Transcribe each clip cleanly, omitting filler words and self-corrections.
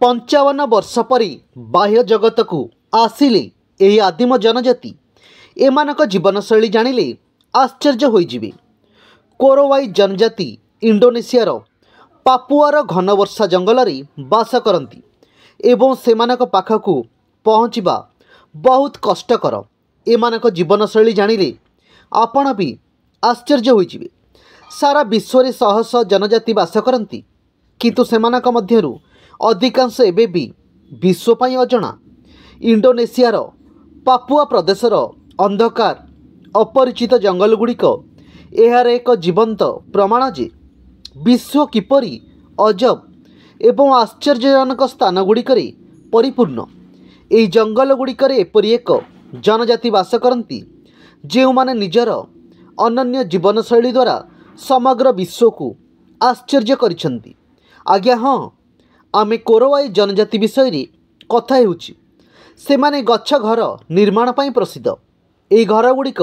पंचावन वर्ष परी बाह्य जगत को आसिले यही आदिम जनजाति एमानक जीवनशैली जानिले आश्चर्य होइजिबे। कोरोवाई जनजाति इंडोनेशियार पापुआर घन वर्षा जंगल में बास करती एवं सेमानक पाखकु पहुँचवा बहुत कष्टकर। एमानक जीवनशैली जानिले आपण भी आश्चर्य होइजिबे। सारा विश्व में शह शह जनजाति बास करती किंतु सेमानक मध्यरु अधिकांश एबे भी विश्व पाई अजଣା। इंडोनेशियार पापुआ प्रदेशर अंधकार अपरिचित जंगलगुड़िक यार एक जीवंत प्रमाण जे विश्व किपरि अजब एवं आश्चर्यजनक स्थानगुड़िक परिपूर्ण। यह जंगलगुड़िक एपरि एक जनजाति बास करती जो माने निजर अनन्य जीवनशैली द्वारा समग्र विश्व को आश्चर्य करिसेंती। आज्ञा हाँ, आमे कोरोवाई जनजाति विषय रे कथा हेउछि। सेमाने गच्छ घर निर्माण पाई प्रसिद्ध। एही घर गुड़िक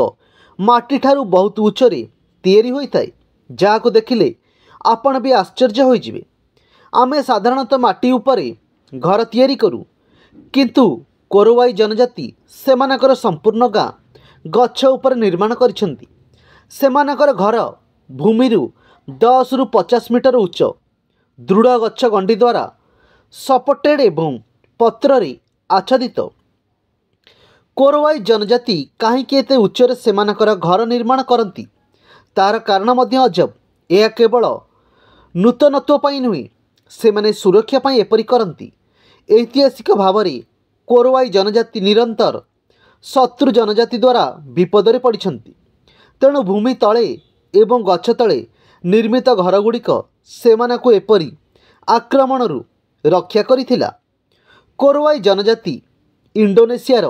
माटी ठारू बहुत उच्चरे तैयारी होइथाय, जाहाको देखिले आपण भी आश्चर्य होइजिबे। आमे साधारणतः माटी उपरे घर तैयारी करू, किंतु कोरोवाई जनजाति सेमानकर संपूर्ण गाँ गच्छ उपर निर्माण करिसेंती। सेमानकर घर भूमिरू 10 रु 50 मीटर उच्च दृढ़ गच्छ गंडी द्वारा सपोर्टेड एवं पत्र रे आच्छादित। कोरोवाई जनजाति कहीं एते उच्चरे सेमानकर घर निर्माण करती तार कारण मध्य अजब। यह केवल नूतनत्व पाई नुहे, सेमाने सुरक्षा पाई एपरि करती। ऐतिहासिक भाव में कोरोवाई जनजाति निरंतर शत्रु जनजाति द्वारा विपदरे पड़िछंती। तेणु भूमि तले एवं गच्छ तले निर्मित घरगुड़िक सेमानकु एपरि आक्रमणरू रक्षा करिथिला। कोरोवाई जनजाति इंडोनेशियार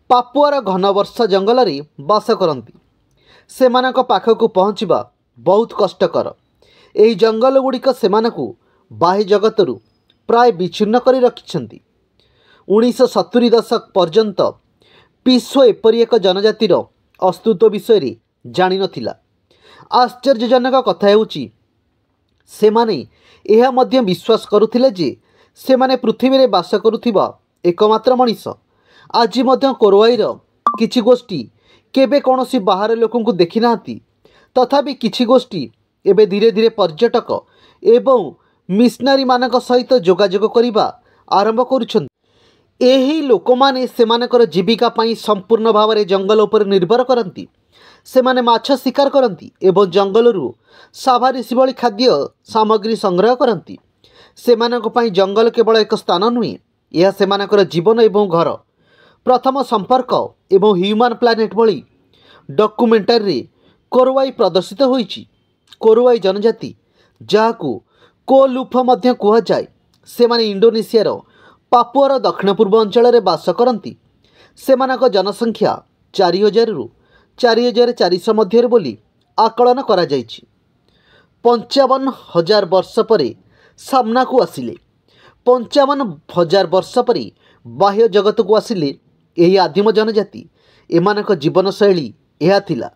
पापुआर घन वर्षा जंगल में बास करती। सेमानक पाखकु पहुँचवा बहुत कष्टकर। यही जंगल गुड़िक सेमानकु बाह्य जगतरू प्राय विच्छिन्न करि रखिछंती। 1970 दशक पर्यंत विश्व एपरि एक जनजातिर अस्तित्व विषय रे जानि नथिला। आश्चर्यजनक कथा हेउछि सेमाने यह मध्य विश्वास करुथिले जे सेमाने पृथ्वी रे बास करुथिबा एकमात्र मनीष। आज मध्य कोरोवाईर किछि गोष्ठी केबे कौनसी बाहर लोकं को देखि नांती, तथापि किछि गोष्ठी एबे धीरे धीरे पर्यटक एवं मिशनरी मानक सहित जोगाजोग करिबा आरंभ करुछन्ति। एही लोकमाने सेमानकर जीविका पाई संपूर्ण भाव में जंगल उपर निर्भर करती। सेमाने माछ शिकार करती एवं जंगलरू साभारिसी भली खाद्य सामग्री संग्रह करती। सेमानक पाई जंगल केवल एक स्थान नुहे, यह सेमानकर जीवन एवं घर प्रथम संपर्क एवं ह्यूमन प्लानेट भली डॉक्यूमेंटरी कोरोवाई प्रदर्शित होइछि। कोरोवाई जनजाति जहाकू कोलुफ मध्य कुहा जाए, सेमाने इंडोनेशियार पापुआर दक्षिण पूर्व अंचल में बास करती। सेमानक जनसंख्या 4000 रु 4400 मध्य बोली आकलन करा जाइछि। 55,000 वर्ष परे सामना को आसिले 55,000 वर्ष परे बाह्य जगत को आसिले यही आदिम जनजाति एमानक जीवनशैली यह थिला।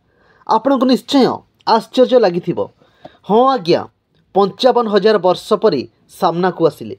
आपनको निश्चय आश्चर्य लागिथिबो। हाँ आज्ञा, 55,000 वर्ष परे सामना को आसिले।